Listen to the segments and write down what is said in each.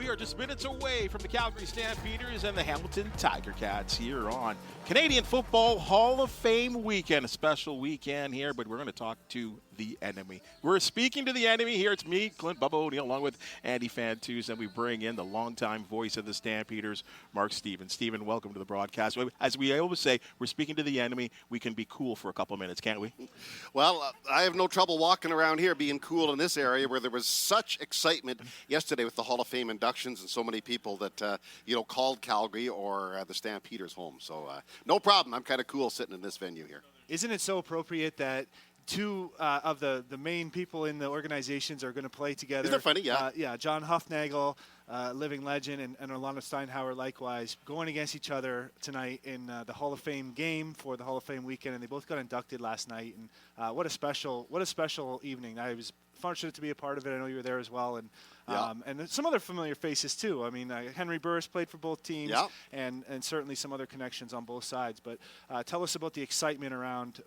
We are just minutes away from the Calgary Stampeders and the Hamilton Tiger Cats here on Canadian Football Hall of Fame weekend. A special weekend here, but we're going to talk to the enemy. We're speaking to the enemy here. It's me, Clint Bubba O'Neill, along with Andy Fantuz, and we bring in the longtime voice of the Stampeders, Mark Stevens. Stephen, welcome to the broadcast. As we always say, we're speaking to the enemy. We can be cool for a couple of minutes, can't we? Well, I have no trouble walking around here being cool in this area where there was such excitement yesterday with the Hall of Fame inductions and so many people that, called Calgary or the Stampeders home. So no problem. I'm kind of cool sitting in this venue here. Isn't it so appropriate that two of the main people in the organizations are going to play together? Isn't that funny? Yeah. John Hufnagel, living legend, and Orlando Steinhauer likewise, going against each other tonight in the Hall of Fame game for the Hall of Fame weekend, and they both got inducted last night. And what a special evening. I was fortunate to be a part of it. I know you were there as well, and some other familiar faces too. I mean, Henry Burris played for both teams, and certainly some other connections on both sides. But tell us about the excitement around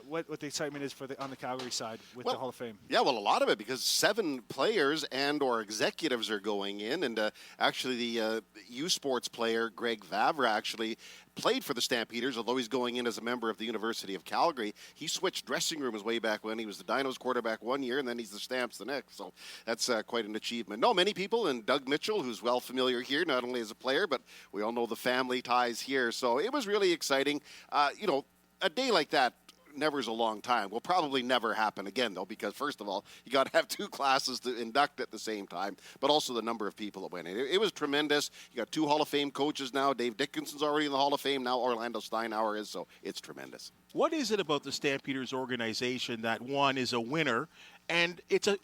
what the excitement is on the Calgary side with the Hall of Fame. Yeah, well, a lot of it because 7 players and or executives are going in, and actually the U Sports player Greg Vavra actually played for the Stampeders, although he's going in as a member of the University of Calgary. He switched dressing rooms way back when. He was the Dinos quarterback one year, and then he's the Stamps the next. So that's quite an achievement. No, many people, and Doug Mitchell, who's well familiar here, not only as a player, but we all know the family ties here. So it was really exciting. A day like that never is a long time. Will probably never happen again, though, because first of all, you got to have 2 classes to induct at the same time, but also the number of people that went in. It was tremendous. You got 2 Hall of Fame coaches now. Dave Dickinson's already in the Hall of Fame. Now Orlando Steinhauer is, so it's tremendous. What is it about the Stampeders organization that, one, is a winner, and it's a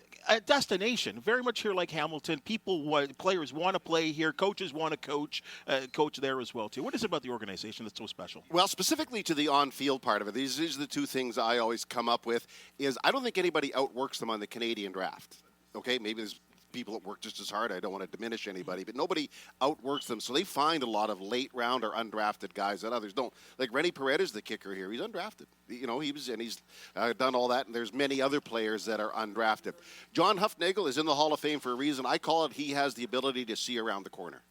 destination, very much here like Hamilton. Players want to play here. Coaches want to coach there as well, too. What is it about the organization that's so special? Well, specifically to the on-field part of it, these are the 2 things I always come up with, is I don't think anybody outworks them on the Canadian draft. Okay, maybe there's people that work just as hard. I don't want to diminish anybody, but nobody outworks them. So they find a lot of late round or undrafted guys that others don't. Like Rennie Paredes, the kicker here, he's undrafted. He's done all that, and there's many other players that are undrafted. John Hufnagel is in the Hall of Fame for a reason. I call it he has the ability to see around the corner.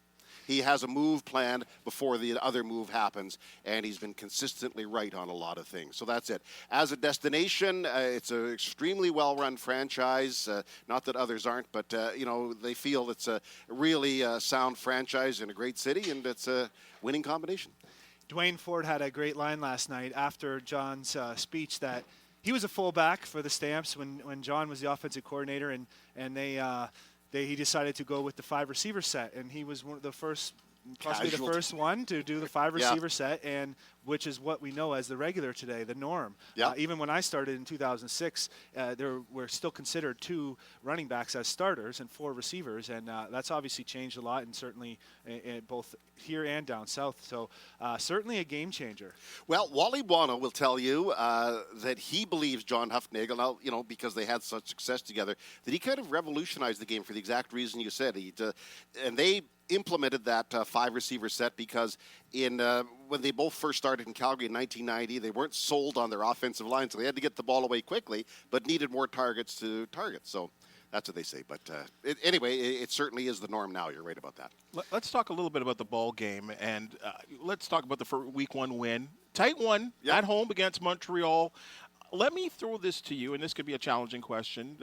He has a move planned before the other move happens, and he's been consistently right on a lot of things. So that's it. As a destination, it's an extremely well-run franchise. Not that others aren't, but, they feel it's a really sound franchise in a great city, and it's a winning combination. Dwayne Ford had a great line last night after John's speech that he was a fullback for the Stamps when John was the offensive coordinator, and he decided to go with the 5 receiver set, and he was one of the first, possibly the first one to do the 5 receiver set, and which is what we know as the regular today, the norm. Even when I started in 2006, there were still considered 2 running backs as starters and 4 receivers, and that's obviously changed a lot, and certainly both here and down south. So certainly a game changer. Well, Wally Buono will tell you that he believes John Hufnagel, now, because they had such success together, that he kind of revolutionized the game for the exact reason you said. And they implemented that 5 receiver set because when they both first started in Calgary in 1990, they weren't sold on their offensive line, so they had to get the ball away quickly, but needed more targets to target. So that's what they say. But anyway, it certainly is the norm now. You're right about that. Let's talk a little bit about the ball game, and let's talk about the Week 1 win. Tight one at home against Montreal. Let me throw this to you, and this could be a challenging question.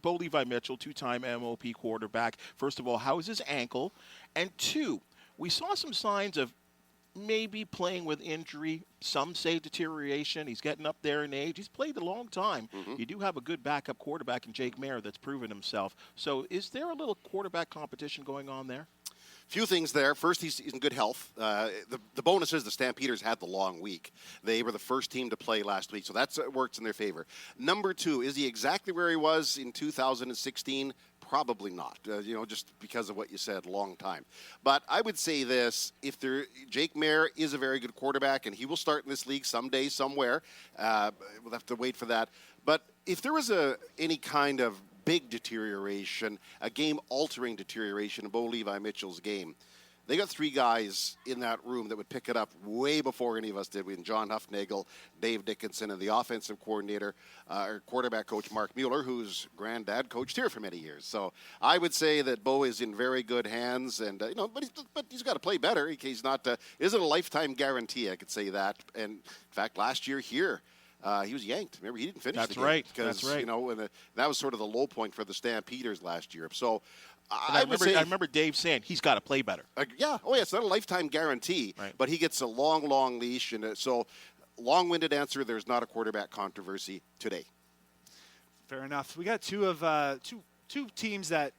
Bo Levi Mitchell, 2-time MOP quarterback. First of all, how is his ankle? And 2, we saw some signs of maybe playing with injury. Some say deterioration. He's getting up there in age. He's played a long time. Mm-hmm. You do have a good backup quarterback in Jake Maier that's proven himself. So is there a little quarterback competition going on there? Few things there. First, he's in good health. The bonus is the Stampeders had the long week. They were the first team to play last week, so that works in their favor. Number 2, is he exactly where he was in 2016? Probably not, just because of what you said, long time. But I would say this, Jake Maier is a very good quarterback, and he will start in this league someday, somewhere. We'll have to wait for that. But if there was any kind of big deterioration, a game-altering deterioration in Bo Levi Mitchell's game, They got three guys in that room that would pick it up way before any of us did. We had John Huffnagel, Dave Dickinson, and the offensive coordinator, or quarterback coach Mark Mueller, whose granddad coached here for many years. So I would say that Bo is in very good hands, and but he's got to play better. He's not isn't a lifetime guarantee. I could say that. And in fact, last year here. He was yanked. Remember, he didn't finish the game. That's right. And that was sort of the low point for the Stampeders last year. So I remember Dave saying he's got to play better. Yeah. Oh, yeah. It's not a lifetime guarantee, right. But he gets a long, long leash. And so, long-winded answer, there's not a quarterback controversy today. Fair enough. We got two teams that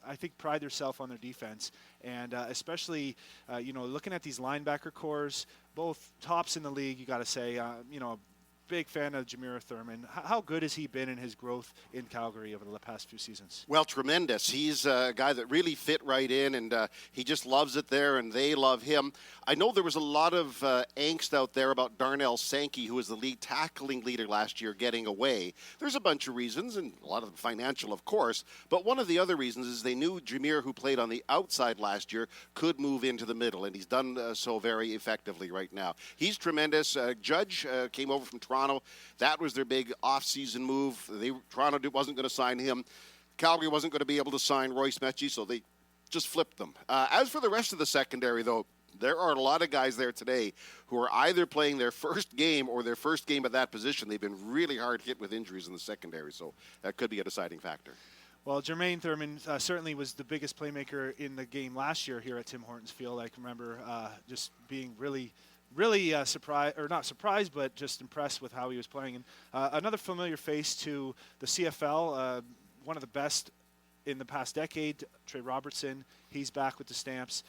I think pride themselves on their defense, and especially looking at these linebacker cores, both tops in the league. You got to say, big fan of Jameer Thurman. How good has he been in his growth in Calgary over the past few seasons? Well, tremendous. He's a guy that really fit right in, and he just loves it there, and they love him. I know there was a lot of angst out there about Darnell Sankey, who was the league tackling leader last year, getting away. There's a bunch of reasons, and a lot of them financial, of course, but one of the other reasons is they knew Jameer, who played on the outside last year, could move into the middle, and he's done so very effectively right now. He's tremendous. Judge came over from Toronto. That was their big off-season move. Toronto wasn't going to sign him. Calgary wasn't going to be able to sign Royce Metchie, so they just flipped them. As for the rest of the secondary, though, there are a lot of guys there today who are either playing their first game or their first game at that position. They've been really hard hit with injuries in the secondary, so that could be a deciding factor. Well, Jermaine Thurman certainly was the biggest playmaker in the game last year here at Tim Hortons Field. I can remember just being really surprised, or not surprised, but just impressed with how he was playing. And another familiar face to the CFL, one of the best in the past decade, Trey Robertson. He's back with the Stamps.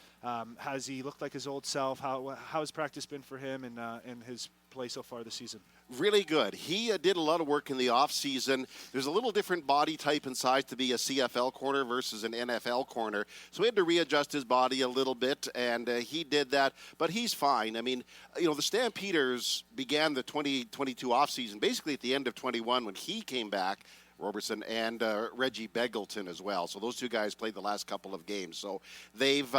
Has he looked like his old self? How has practice been for him and his play so far this season? Really good. He did a lot of work in the offseason. There's a little different body type and size to be a CFL corner versus an NFL corner. So he had to readjust his body a little bit, and he did that. But he's fine. I mean, the Stampeders began the 2022 offseason basically at the end of 21 when he came back. Robertson and Reggie Begelton as well. So those two guys played the last couple of games. So they've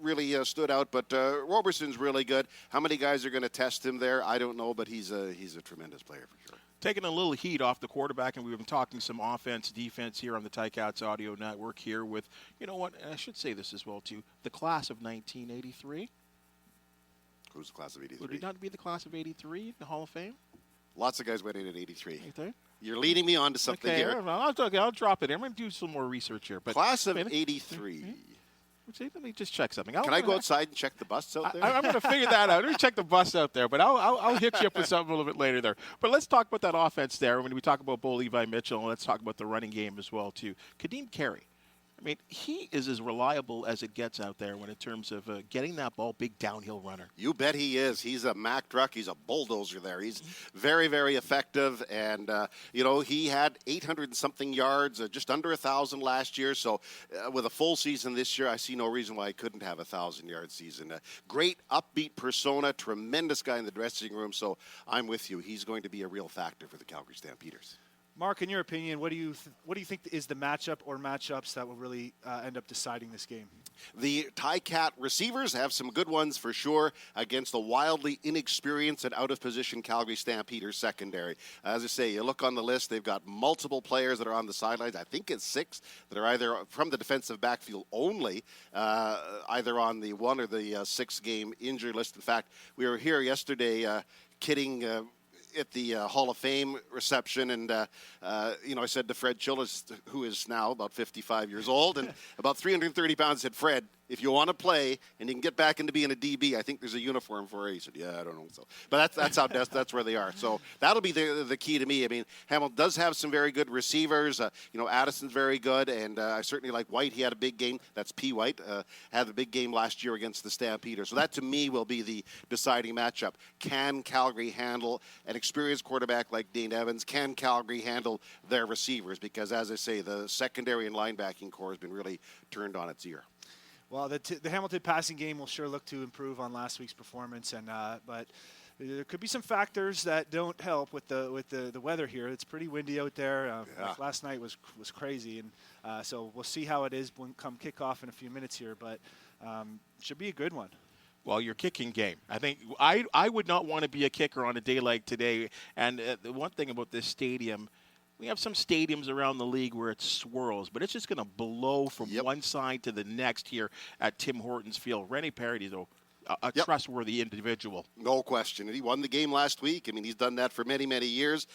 really stood out. But Robertson's really good. How many guys are going to test him there? I don't know, but he's a tremendous player for sure. Taking a little heat off the quarterback, and we've been talking some offense, defense here on the Ticats Audio Network here with, and I should say this as well, too, the class of 1983. Who's the class of 83? Would it not be the class of 83 in the Hall of Fame? Lots of guys went in at 83. 83? You're leading me on to something okay, here. I'll drop it. I'm going to do some more research here. But class of 83. Let me just check something. Can I go outside and check the busts out there? I'm going to figure that out. Let me check the bus out there, but I'll hit you up with something a little bit later there. But let's talk about that offense there. When we talk about Bo Levi Mitchell, let's talk about the running game as well, too. Kadeem Carey. I mean, he is as reliable as it gets out there in terms of getting that ball, big downhill runner. You bet he is. He's a Mack truck. He's a bulldozer there. He's very, very effective. And, he had 800 and something yards, just under 1,000 last year. So with a full season this year, I see no reason why he couldn't have a 1,000-yard season. Great upbeat persona, tremendous guy in the dressing room. So I'm with you. He's going to be a real factor for the Calgary Stampeders. Mark, in your opinion, what do you think is the matchup or matchups that will really end up deciding this game? The Ticat receivers have some good ones for sure against the wildly inexperienced and out-of-position Calgary Stampeders secondary. As I say, you look on the list, they've got multiple players that are on the sidelines. I think it's 6 that are either from the defensive backfield only, either on the 1 or the 6-game injury list. In fact, we were here yesterday kidding at the Hall of Fame reception, and I said to Fred Chillis, who is now about 55 years old and about 330 pounds, I said, Fred, if you want to play and you can get back into being a DB, I think there's a uniform for you. He said, yeah, I don't know. So, but that's where they are. So that'll be the key to me. I mean, Hamilton does have some very good receivers. Addison's very good, and I certainly like White. He had a big game. That's P. White. Had a big game last year against the Stampeders. So that, to me, will be the deciding matchup. Can Calgary handle an experienced quarterback like Dane Evans? Can Calgary handle their receivers? Because, as I say, the secondary and linebacking core has been really turned on its ear. Well, the Hamilton passing game will sure look to improve on last week's performance, but there could be some factors that don't help with the weather here. It's pretty windy out there. Last night was crazy, and so we'll see how it is when come kickoff in a few minutes here. But Should be a good one. Well, your kicking game. I think I would not want to be a kicker on a day like today. And the one thing about this stadium, we have some stadiums around the league where it swirls, but it's just going to blow from one side to the next here at Tim Hortons Field. Rennie Parody, though, a trustworthy individual. No question. And he won the game last week. I mean, he's done that for many, many years.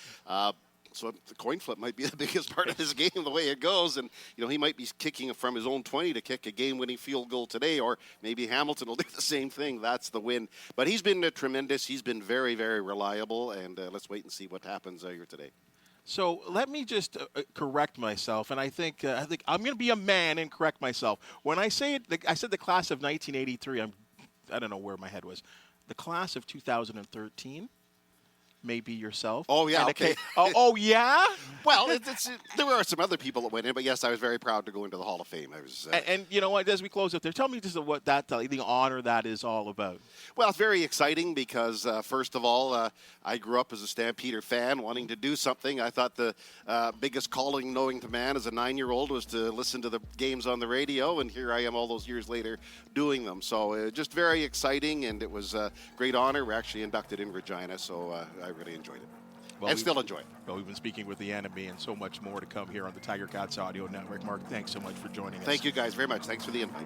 So the coin flip might be the biggest part of his game, the way it goes. And, he might be kicking from his own 20 to kick a game-winning field goal today, or maybe Hamilton will do the same thing. That's the win. But he's been tremendous. He's been very, very reliable. And let's wait and see what happens here today. So let me just correct myself, and I think I'm going to be a man and correct myself. When I say it, I said the class of 1983. I don't know where my head was. The class of 2013. Maybe yourself. Oh, yeah, okay. Oh, yeah? Well, there were some other people that went in, but yes, I was very proud to go into the Hall of Fame. I was, and you know what, as we close up there, tell me just what the honor that is all about. Well, it's very exciting because, first of all, I grew up as a Stampeder fan wanting to do something. I thought the biggest calling knowing to man as a 9-year-old was to listen to the games on the radio, and here I am all those years later doing them. So just very exciting, and it was a great honor. We're actually inducted in Regina, so I really enjoyed it. Well, and still enjoy it. Well, we've been speaking with the enemy and so much more to come here on the Tiger Cats Audio Network. Mark, thanks so much for joining us. Thank you guys very much. Thanks for the invite.